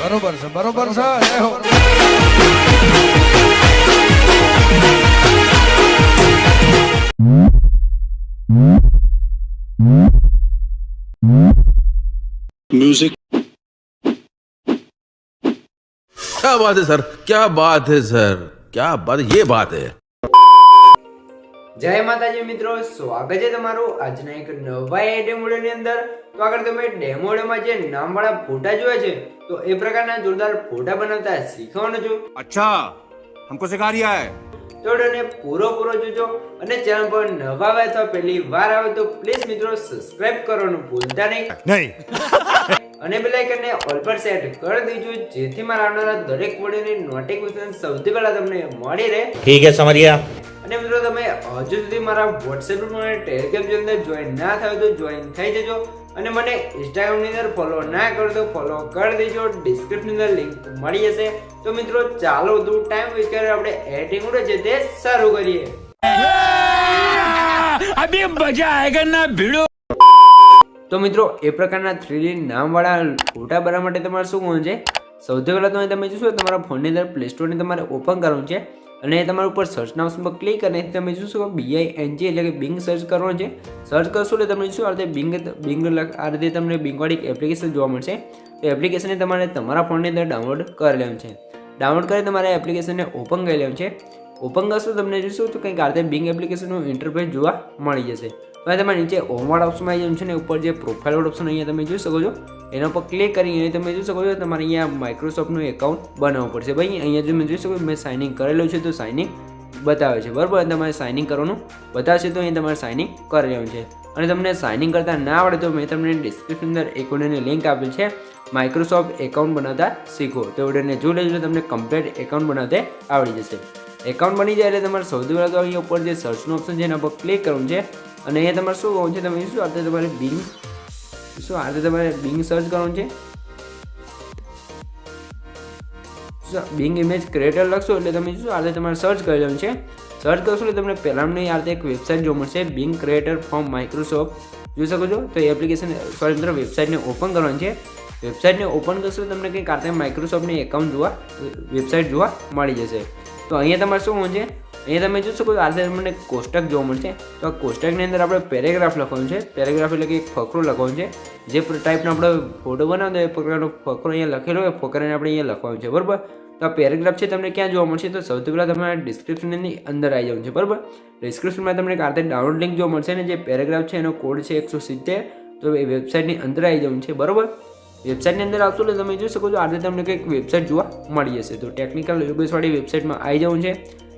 બરોબર છે બરોબર છે જય હો म्यूजिक क्या बात है सर, क्या बात है सर, क्या बात, ये बात है। જય માતાજી મિત્રો, સ્વાગત છે તમારું આજના એક નવા ડેમો ની અંદર। તો આગળ તમે ડેમોમાં જે નામવાળા ફોટા જોયા છે તો એ પ્રકારના જોરદાર ફોટા બનાવતા શીખવાનો છું। अच्छा हमको सिखा रिया है। તો વિડિયોને પૂરો જોજો અને ચેનલ પર નવા આવે અથવા પહેલી વાર આવે તો પ્લીઝ મિત્રો સબસ્ક્રાઇબ કરવાનું ભૂલતા નહીં અને બેલ આઇકનને ઓલ પર સેટ કરી દેજો જેથી મારા આવનારા દરેક વિડિયોની નોટિફિકેશન સૌથી પહેલા તમને મળી રહે। ठीक है समझ गया। અને મિત્રો તમે હજુ સુધી મારા WhatsApp ગ્રુપ અને Telegram ચેનલ અંદર જોઈન ના થયો તો જોઈન થઈ જજો અને મને Instagram ની અંદર ફોલો ના કરો તો ફોલો કરી દેજો, ડિસ્ક્રિપ્શન ની અંદર લિંક મળી જશે। તો મિત્રો ચાલો દૂર ટાઈમ વેસ્ટ કરે આપણે એડિટિંગ ઉડે છે તે શરૂ કરીએ। अभी मजा आएगा ना भिड़ो। તો મિત્રો એ પ્રકારના 3D નામવાળા ફોટા બનાવવા માટે તમારે શું કરવાનું છે? સૌથી પહેલા તો તમે જોશો તમારા ફોનની અંદર પ્લે સ્ટોર ને તમારે ઓપન કરવાનું છે અને તમારા ઉપર સર્ચના ઓપ્શન પર ક્લિક કરીને તમે જોશો BING એટલે કે બિંગ સર્ચ કરવાનું છે। સર્ચ કરશો એટલે તમને જોશો આ રીતે બિંગ આ રીતે તમને બિંગ વાળી એપ્લિકેશન જોવા મળશે। તો એપ્લિકેશનને તમારે તમારા ફોનની અંદર ડાઉનલોડ કરી લેવાનું છે। ડાઉનલોડ કરી તમારે એપ્લિકેશનને ઓપન કરી લેવાનું છે। ઓપન કરશો તમને જોશો તો કંઈક આ રીતે બિંગ એપ્લિકેશનનું ઇન્ટરફેસ જોવા મળી જશે। તો તમારે નીચે હોમવાળા ઓપ્શનમાં આવી જવાનું છે ને ઉપર જે પ્રોફાઇલ વાળો ઓપ્શન અહીંયા તમે જોઈ શકો છો એના પર ક્લિક કરીને તમે જોઈ શકો છો તમારે અહીંયા માઇક્રોસોફ્ટનું એકાઉન્ટ બનાવવું પડશે। ભાઈ અહીંયા જો મેં જોઈ શકો મેં સાઇન ઇન કરેલું છે તો સાઇન ઇન બતાવે છે બરાબર, તમારે સાઇન ઇન કરવાનું બતાવશે તો અહીં તમારે સાઇન ઇન કરી લેવાનું છે। અને તમને સાઇન ઇન કરતા ના આવડે તો મેં તમને ડિસ્ક્રિપ્શન અંદર એક વિડીયોની લિંક આપેલ છે માઇક્રોસોફ્ટ એકાઉન્ટ બનાવતા શીખો, તો વિડીયોને જોઈ લેજો તમને કમ્પ્લીટ એકાઉન્ટ બનાવતે આવડી જશે। એકાઉન્ટ બની જાય એટલે તમારે સૌથી પહેલાં તો અહીંયા ઉપર જે સર્ચનું ઓપ્શન છે એના પર ક્લિક કરવાનું છે અને અહીંયા તમારે શું કરવાનું છે તમે શું આ રીતે તમારે બિંગ સર્ચ કરવાનું છે। બિંગ ઇમેજ ક્રિએટર લખશો એટલે તમે શું આ રીતે તમારે સર્ચ કરી લેવાનું છે। સર્ચ કરશો એટલે તમને પહેલાંની આ રીતે એક વેબસાઇટ જોવા મળશે બિંગ ક્રિએટર ફ્રોમ માઇક્રોસોફ્ટ, જોઈ શકો છો। તો એ એપ્લિકેશન મિત્રો વેબસાઇટને ઓપન કરવાની છે। વેબસાઇટને ઓપન કરશો તમને કંઈક આ રીતે માઇક્રોસોફ્ટની એકાઉન્ટ વેબસાઇટ જોવા મળી જશે। તો અહીંયા તમારે શું હોવું છે, અહીંયા તમે જોઈ શકો છો આ રીતે તમને કોષ્ટક જોવા મળશે। તો આ કોષ્ટકની અંદર આપણે પેરેગ્રાફ લખવાનું છે। પેરેગ્રાફ એટલે કે એક ફકરો લખવાનો છે, જે ટાઈપનો આપણે ફોટો બનાવતો એ પ્રકારનો ફકરો અહીંયા લખેલો હોય ફકરાને આપણે અહીંયા લખવાનું છે બરાબર। તો આ પેરેગ્રાફ છે તમને ક્યાં જોવા મળશે? તો સૌથી પહેલાં તમારે ડિસ્ક્રિપ્શનની અંદર આવી જવાનું છે બરાબર। ડિસ્ક્રિપ્શનમાં તમને આ રીતે ડાઉનલોડ લિંક જોવા મળશે ને જે પેરેગ્રાફ છે એનો કોડ છે 170, તો એ વેબસાઇટની અંદર આવી જવાનું છે બરાબર। વેબસાઇટની અંદર આવશો એટલે તમે જોઈ શકો છો આ રીતે તમને કંઈક વેબસાઇટ જોવા મળી જશે। તો ટેકનિકલ યોગેશવાળી વેબસાઇટમાં આવી જવું છે।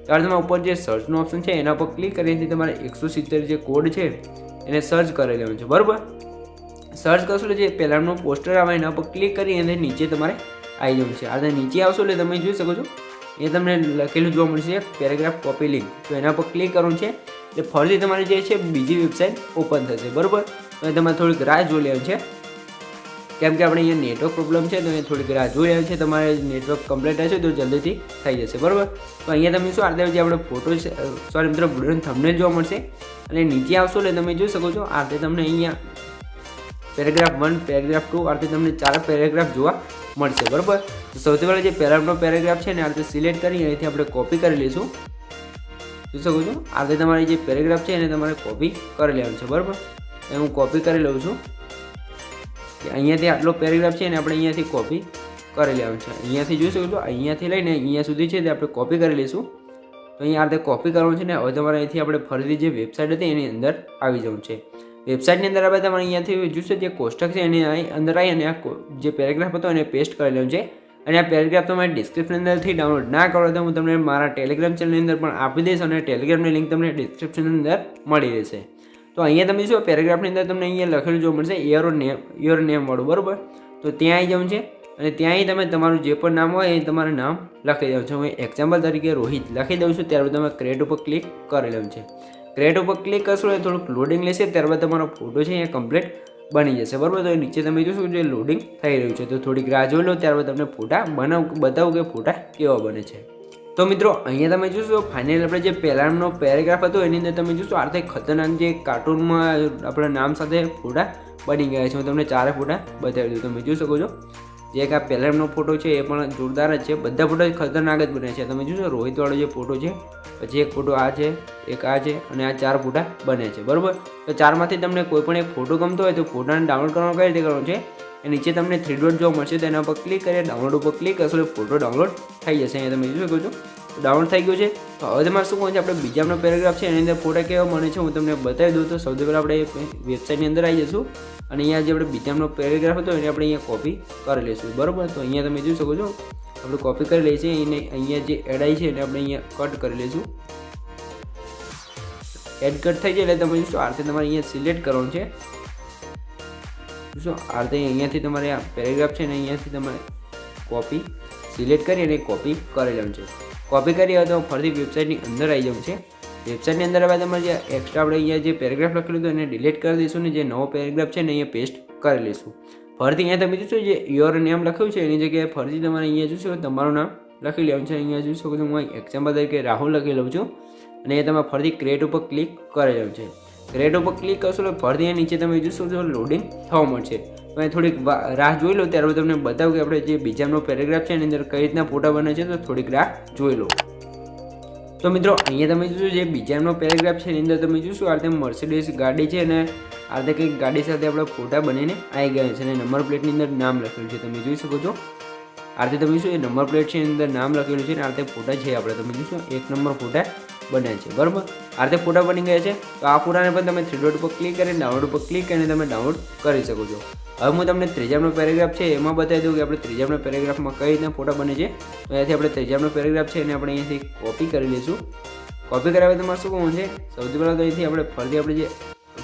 ત્યારે તમારા ઉપર જે સર્ચનો ઓપ્શન છે એના પર ક્લિક કરીને તમારે 170 જે કોડ છે એને સર્ચ કરી લેવાનું છે બરાબર। સર્ચ કરશો એટલે જે પહેલાંનું પોસ્ટર આવે એના પર ક્લિક કરી અને નીચે તમારે આવી જવું છે। આ નીચે આવશો એટલે તમે જોઈ શકો છો એ તમને લખેલું જોવા મળશે પેરેગ્રાફ કોપી લિંક, તો એના પર ક્લિક કરવાનું છે એટલે ફરીથી તમારી જે છે બીજી વેબસાઇટ ઓપન થશે બરાબર। તો તમારે થોડીક રાહ જોઈ લેવાની છે કેમ કે આપણે અહીંયા નેટવર્ક પ્રોબ્લેમ છે તો અહીંયા થોડીક રાહ જોઈ લેવાની છે। તમારે નેટવર્ક કમ્પ્લીટ હશે તો જલ્દીથી થઈ જશે બરાબર। તો અહીંયા તમે શું આ રીતે જે આપણે ફોટો સોરી મિત્રો વિડીયોનું થંબનેલ જોવા મળશે અને નીચે આવશો એટલે તમે જોઈ શકો છો આ રીતે તમને અહીંયા પેરેગ્રાફ 1 પેરેગ્રાફ 2 આ રીતે તમને 4 પેરેગ્રાફ જોવા મળશે બરાબર। તો સૌથી પહેલાં જે પહેલાંનો પેરેગ્રાફ છે ને આ રીતે સિલેક્ટ કરી અહીંથી આપણે કોપી કરી લઈશું, જોઈ શકો છો આ રીતે તમારી જે પેરેગ્રાફ છે એને તમારે કોપી કરી લેવાનું છે બરાબર। હું કોપી કરી લઉં છું કે અહીંયાથી આટલો પેરેગ્રાફ છે ને આપણે અહીંયાથી કોપી કરી લેવાનું છે। અહીંયાથી જોઈ શકો છો અહીંયાથી લઈને અહીંયા સુધી છે તે આપણે કોપી કરી લઈશું। તો અહીંયા આ રીતે કોપી કરવાનું છે ને હવે તમારે અહીંથી આપણે ફરીથી જે વેબસાઇટ હતી એની અંદર આવી જવું છે। વેબસાઇટની અંદર આપણે તમારે અહીંયાથી જોશે જે કોષ્ટક છે એની અંદર આવી અને આ જે પેરેગ્રાફ હતો એને પેસ્ટ કરી લેવાનું છે। અને આ પેરેગ્રાફ તમારે ડિસ્ક્રિપ્શન અંદરથી ડાઉનલોડ ના કરો તો હું તમને મારા ટેલિગ્રામ ચેનલની અંદર પણ આપી દઈશ અને ટેલિગ્રામની લિંક તમને ડિસ્ક્રિપ્શનની અંદર મળી રહેશે। તો અહીંયા તમે શું પેરેગ્રાફની અંદર તમને અહીંયા લખેલું જોવા મળશે યોર નેમ વાળું બરાબર। તો ત્યાં આવી જવું છે અને ત્યાં તમે તમારું જે પણ નામ હોય એ તમારું નામ લખી દેવું છે। હું એક્ઝામ્પલ તરીકે રોહિત લખી દઉં છું, ત્યારબાદ તમે ક્રિએટ ઉપર ક્લિક કરી લેવું છે। ક્રિએટ ઉપર ક્લિક કરશો એટલે થોડુંક લોડિંગ લેશે, ત્યારબાદ તમારો ફોટો છે અહીંયા કમ્પ્લીટ બની જશે બરાબર। તો નીચે તમે જોશો જે લોડિંગ થઈ રહ્યું છે, તો થોડીક રાહ જોઈ લો ત્યારબાદ તમને ફોટા બતાવું કે ફોટા કેવા બને છે। તો મિત્રો અહીંયા તમે જોશો ફાઇનલ આપણે જે પહેલાંનો પેરેગ્રાફ હતો એની અંદર તમે જોશો આર્થિક ખતરનાક જે કાર્ટૂનમાં આપણા નામ સાથે ફોટા બની ગયા છે। હું તમને 4 ફોટા બતાવી દઉં, તમે જોઈ શકો છો જે એક આ પહેલાંનો ફોટો છે એ પણ જોરદાર જ છે, બધા ફોટો ખતરનાક જ બને છે. તમે જોશો રોહિતવાળો જે ફોટો છે, પછી એક ફોટો આ છે, એક આ છે અને આ 4 ફોટા બને છે, બરાબર. તો 4માંથી તમને કોઈ પણ એક ફોટો ગમતો હોય તો ફોટાને ડાઉનલોડ કરવાનો કઈ રીતે કરવાનો છે, એ નીચે તમને 3 ડોટ જોવા મળશે, તો એના પર ક્લિક કરી ડાઉનલોડ ઉપર ક્લિક કરશો એટલે ફોટો ડાઉનલોડ થઈ જશે. અહીંયા તમે જોઈ શકો છો ડાઉનલોડ થઈ ગયું છે. તો હવે તમારે શું કરવાનું છે, આપણે બીજાનો પેરેગ્રાફ છે એની અંદર ફોટા કેવા બને છે હું તમને બતાવી દઉં. તો સૌથી પહેલાં આપણે વેબસાઇટની અંદર આવી જઈશું અને અહીંયા જે આપણે બીજાનો પેરેગ્રાફ હતો એને આપણે અહીંયા કોપી કરી લઈશું, બરાબર. તો અહીંયા તમે જોઈ શકો છો આપણે કોપી કરી લઈએ છીએ એને અહીંયા જે એડ આવી છે એને આપણે અહીંયા કટ કરી લઈશું. એડ કટ થઈ જાય એટલે તમે જોશો આ રીતે તમારે અહીંયા સિલેક્ટ કરવાનું છે. જોશો આ રીતે અહીંયાથી તમારે આ પેરેગ્રાફ છે ને અહીંયાથી તમારે કોપી સિલેક્ટ કરી અને કોપી કરી લેવાનું છે. કોપી કરી હવે તો ફરીથી વેબસાઇટની અંદર આવી જવું છે. વેબસાઇટની અંદર હવે તમારે જે એક્સ્ટ્રા આપણે અહીંયા જે પેરેગ્રાફ લખેલું હતું એને ડિલીટ કરી દઈશું ને જે નવો પેરેગ્રાફ છે ને અહીંયા પેસ્ટ કરી લઈશું. ફરીથી અહીંયા તમે જોશો જે યોર નેમ લખ્યું છે એની જગ્યાએ ફરીથી તમારે અહીંયા જોશો તમારું નામ લખી લેવાનું છે. અહીંયા જોઈ શકો છો હું એક્ઝામ્પલ તરીકે રાહુલ લખી લઉં છું અને અહીંયા તમે ફરીથી ક્રિએટ ઉપર ક્લિક કરી લેવાનું છે. ક્રિએટ ઉપર ક્લિક કરશો એટલે ફરીથી નીચે તમે જોશો છો લોડિંગ થવા મળશે. તો અહીં થોડીક રાહ જોઈ લો, ત્યારબાદ તમને બતાવું કે આપણે જે બીજાનો પેરેગ્રાફ છે એની અંદર કઈ રીતના ફોટા બને છે, તો થોડીક રાહ જોઈ લો. તો મિત્રો અહીંયા તમે જોશો જે બીજાનો પેરેગ્રાફ છે એની અંદર તમે જોશો આ રીતે મર્સિડીઝ ગાડી છે અને આ રીતે કંઈક ગાડી સાથે આપણે ફોટા બનીને આવી ગયા છે અને નંબર પ્લેટની અંદર નામ લખેલું છે તમે જોઈ શકો છો. આ રીતે તમે જોશો એ નંબર પ્લેટ છે એની અંદર નામ લખેલું છે અને આ રીતે ફોટા છે આપણે તમે જોશો 1 નંબર ફોટા બન્યા છે, બરાબર. આ રીતે ફોટા બની ગયા છે. તો આ ફોટાને પણ તમે 3 ડોટ ઉપર ક્લિક કરીને ડાઉનલોડ ઉપર ક્લિક કરીને તમે ડાઉનલોડ કરી શકો છો. હવે હું તમને ત્રીજાનો પેરેગ્રાફ છે એમાં બતાવી દઉં કે આપણે ત્રીજાનો પેરેગ્રાફમાં કઈ રીતના ફોટા બને છે. તો અહીંયાથી આપણે ત્રીજાનો પેરેગ્રાફ છે એને આપણે અહીંયાથી કોપી કરી લઈશું. કોપી કરાવે તમારે શું કરવાનું છે, સૌથી પહેલાં તો અહીંથી આપણે ફરીથી આપણે જે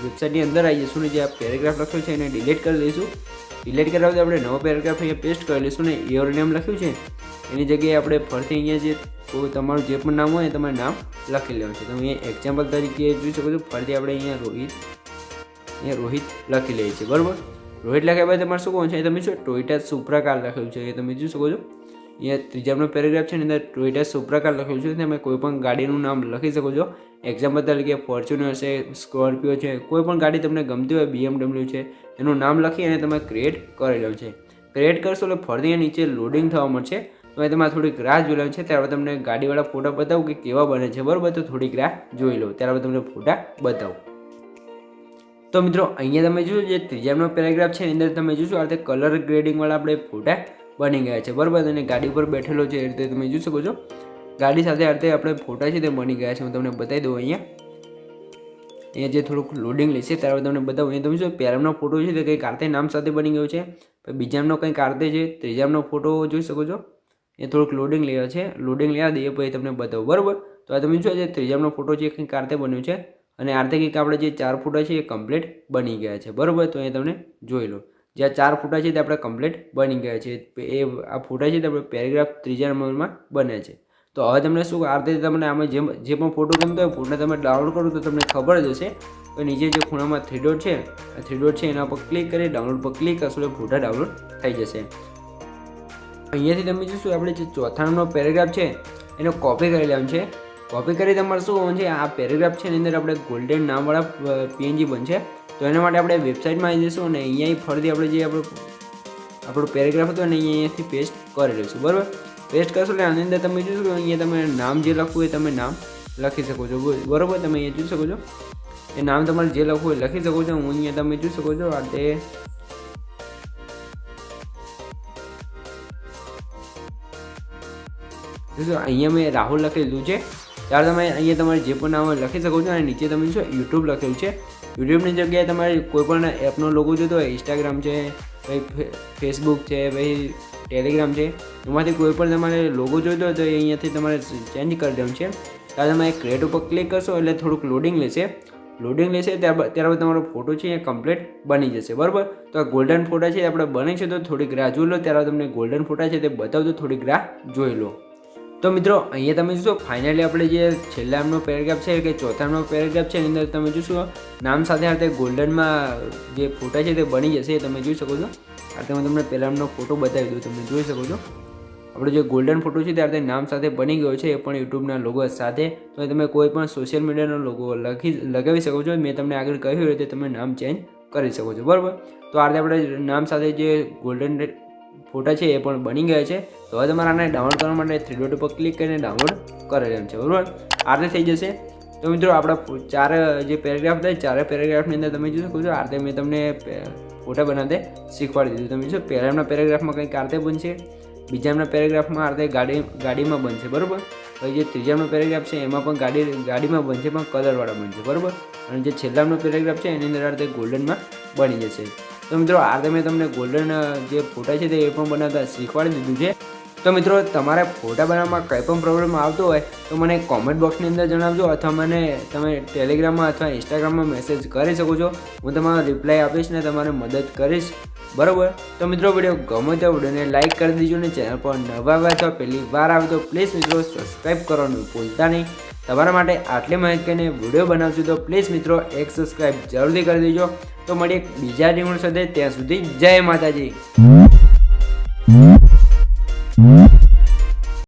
વેબસાઇટની અંદર આવી જઈશું ને જે આ પેરેગ્રાફ લખ્યું છે એને ડિલીટ કરી દઈશું. ડિલીટ કરાવે તો આપણે નવો પેરેગ્રાફ અહીંયા પેસ્ટ કરી લઈશું ને યોર નેમ લખ્યું છે એની જગ્યાએ આપણે ફરીથી અહીંયા જે તમારું જે પણ નામ હોય એ તમારું નામ લખી લેવાનું છે. તમે અહીંયા એક્ઝામ્પલ તરીકે જોઈ શકો છો ફરીથી આપણે અહીંયા રોહિત લખી લઈએ છીએ, બરાબર. રોહિત લખ્યા બાદ તમારે શું કરવાનું છે, તમે શું ટોયોટા સુપ્રા કાર લખેલું છે એ તમે જોઈ શકો છો. અહીંયા ત્રીજાનો પેરેગ્રાફ છે એની અંદર ટોયોટા સુપ્રા કાર લખેલું છે. તમે કોઈ પણ ગાડીનું નામ લખી શકો છો. એક્ઝામ્પલ તરીકે ફોર્ચ્યુનર છે, સ્કોર્પિયો છે, કોઈ પણ ગાડી તમને ગમતી હોય, BMW છે, એનું નામ લખી અને તમે ક્રિએટ કરી લેવું છે. ક્રિએટ કરશો એટલે ફરીથી નીચે લોડિંગ થવા મળશે. તો એ તમારે થોડીક રાહ જોઈ લેવાની છે. ત્યારબાદ તમને ગાડીવાળા ફોટા બતાવું કે કેવા બને છે, બરાબર. તો થોડીક રાહ જોઈ લો, ત્યારબાદ તમને ફોટા બતાવું. તો મિત્રો અહીંયા તમે જોશો જે ત્રીજાનો પેરેગ્રાફ છે એની અંદર તમે જોશો આ રીતે કલર ગ્રેડિંગવાળા આપણે ફોટા બની ગયા છે, બરાબર. અને ગાડી ઉપર બેઠેલો છે એ રીતે તમે જોઈ શકો છો. ગાડી સાથે આ રીતે આપણે ફોટા છે તે બની ગયા છે. હું તમને બતાવી દઉં અહીંયા જે થોડુંક લોડિંગ લેશે ત્યારબાદ તમને બતાવું. અહીંયા તમે જો પહેલાનો ફોટો છે તે કંઈક આરતે નામ સાથે બની ગયો છે, બીજાનો કંઈક આરતે છે, ત્રીજાનો ફોટો જોઈ શકો છો એ થોડુંક લોડિંગ લેવા છે. લોડિંગ લેવા દઈએ પછી તમને બતાવું, બરાબર. તો આ તમે જો જે ત્રીજાનો ફોટો છે એ કંઈક આરતે બન્યું છે અને આરતે કંઈક આપણે જે 4 ફોટા છે એ કમ્પ્લીટ બની ગયા છે, બરાબર. તો અહીંયા તમને જોઈ લો જે આ 4 ફોટા છે તે આપણે કમ્પ્લીટ બની ગયા છે. એ આ ફોટા છે તે આપણે પેરેગ્રાફ ત્રીજા નંબરમાં બને છે. તો હવે તમને શું આ રીતે તમને આમાં જે પણ ફોટો ગમતો હોય ફોટો તમે ડાઉનલોડ કરો તો તમને ખબર જ હશે. તો નીચે જે ખૂણામાં 3 ડોટ છે આ 3 ડોટ છે એના પર ક્લિક કરી ડાઉનલોડ પર ક્લિક કરશો એટલે ફોટા ડાઉનલોડ થઈ જશે. અહીંયાથી તમે જોશો આપણે જે ચોથા નંબરનો પેરેગ્રાફ છે એને કોપી કરી લેવાનું છે. કોપી કરી તમારે શું કરવાનું છે, આ પેરેગ્રાફ છે એની અંદર આપણે ગોલ્ડન નામવાળા PNG બનશે. તો એના માટે આપણે વેબસાઇટમાં આવી જઈશું અને અહીંયા ફરીથી આપણે જે આપણો પેરેગ્રાફ હતો અને અહીંયાથી પેસ્ટ કરી લઈશું, બરાબર. પેસ્ટ કરશો એટલે આની અંદર તમે જોશો અહીંયા તમે નામ જે લખવું હોય તમે નામ લખી શકો છો, બરાબર. તમે અહીંયા જોઈ શકો છો એ નામ તમારે જે લખવું હોય લખી શકો છો. હું અહીંયા તમે જોઈ શકો છો આ તે અહીંયા મેં રાહુલ લખી લીધું છે. ત્યારે તમે અહીંયા તમારે જે પણ નામ લખી શકો છો અને નીચે તમે જોશો યુટ્યુબ લખેલું છે. યુટ્યુબની જગ્યાએ તમારે કોઈ પણ એપનો લોગો જોતો હોય, ઇન્સ્ટાગ્રામ છે, પછી ફેસબુક છે, પછી ટેલિગ્રામ છે, એમાંથી કોઈ પણ તમારે લોગો જોઈતો હોય તો એ અહીંયાથી તમારે ચેન્જ કરી દેવાનું છે. ત્યારે તમે ક્રિએટ ઉપર ક્લિક કરશો એટલે થોડુંક લોડિંગ લેશે. લોડિંગ લેશે ત્યારબાદ તમારો ફોટો છે એ કમ્પ્લીટ બની જશે, બરાબર. તો આ ગોલ્ડન ફોટા છે આપણે બને છે તો થોડીક રાહ જોઈ લો. ત્યારબાદ તમને ગોલ્ડન ફોટા છે તે બતાવતો થોડીક રાહ જોઈ લો. તો મિત્રો અહીંયા તમે જોશો ફાઇનલી આપણે જે છેલ્લાનો પેરેગ્રાફ છે કે ચોથાનો પેરેગ્રાફ છે એની અંદર તમે જોશો નામ સાથે સાથે ગોલ્ડનમાં જે ફોટા છે તે બની જશે. તમે જોઈ શકો છો. આ તમે તમને પહેલાંનો ફોટો બતાવી દઉં, તમે જોઈ શકો છો આપણો જે ગોલ્ડન ફોટો છે ત્યારે નામ સાથે બની ગયો છે, એ પણ યુટ્યુબના લોગો સાથે. તો તમે કોઈ પણ સોશિયલ મીડિયાનો લોગો લગાવી શકો છો. મેં તમને આગળ કહ્યું રીતે તમે નામ ચેન્જ કરી શકો છો, બરાબર. તો આ રીતે આપણે નામ સાથે જે ગોલ્ડન ફોટા છે એ પણ બની ગયા છે. તો હવે તમારે આને ડાઉનલોડ કરવા માટે 3 ડોટ ઉપર ક્લિક કરીને ડાઉનલોડ કરી લેવાનું છે, બરાબર. આટલે થઈ જશે. તો મિત્રો આપણા 4 જે પેરેગ્રાફ થાય, 4 પેરેગ્રાફની અંદર તમે જોઈ શકો છો આ રીતે મેં તમને ફોટા બનાવતે શીખવાડી દીધું. તમે જો પહેલાના પેરેગ્રાફમાં કંઈક આ રીતે બનશે, બીજાના પેરેગ્રાફમાં આ રીતે ગાડીમાં બનશે, બરાબર. પછી જે ત્રીજાનો પેરેગ્રાફ છે એમાં પણ ગાડીમાં બનશે, પણ કલરવાળા બનશે, બરાબર. અને જે છેલ્લાનો પેરેગ્રાફ છે એની અંદર આ રીતે ગોલ્ડનમાં બની જશે. તો મિત્રો આ રીતે મેં તમને ગોલ્ડન જે ફોટા છે તે એ પણ બનાવતા શીખવાડી દીધું છે. તો મિત્રો તમારે ફોટા બનાવવામાં કંઈ પણ પ્રોબ્લેમ આવતો હોય તો મને કોમેન્ટ બોક્સની અંદર જણાવજો, અથવા મને તમે ટેલિગ્રામમાં અથવા ઇન્સ્ટાગ્રામમાં મેસેજ કરી શકો છો. હું તમારો રિપ્લાય આપીશ ને તમારે મદદ કરીશ, બરાબર. તો મિત્રો વિડીયો ગમે તો વિડીયોને લાઇક કરી દીજો ને ચેનલ પર નવા આવ્યા અથવા પહેલી વાર આવે તો પ્લીઝ મિત્રો સબસ્ક્રાઈબ કરવાનું ભૂલતા નહીં. તમારા માટે આટલી માહિતીને વિડીયો બનાવશું તો પ્લીઝ મિત્રો એક સબસ્ક્રાઈબ જરૂરથી કરી દેજો. તો મળીએ બીજા ટીમ સાથે, ત્યાં સુધી જય માતાજી.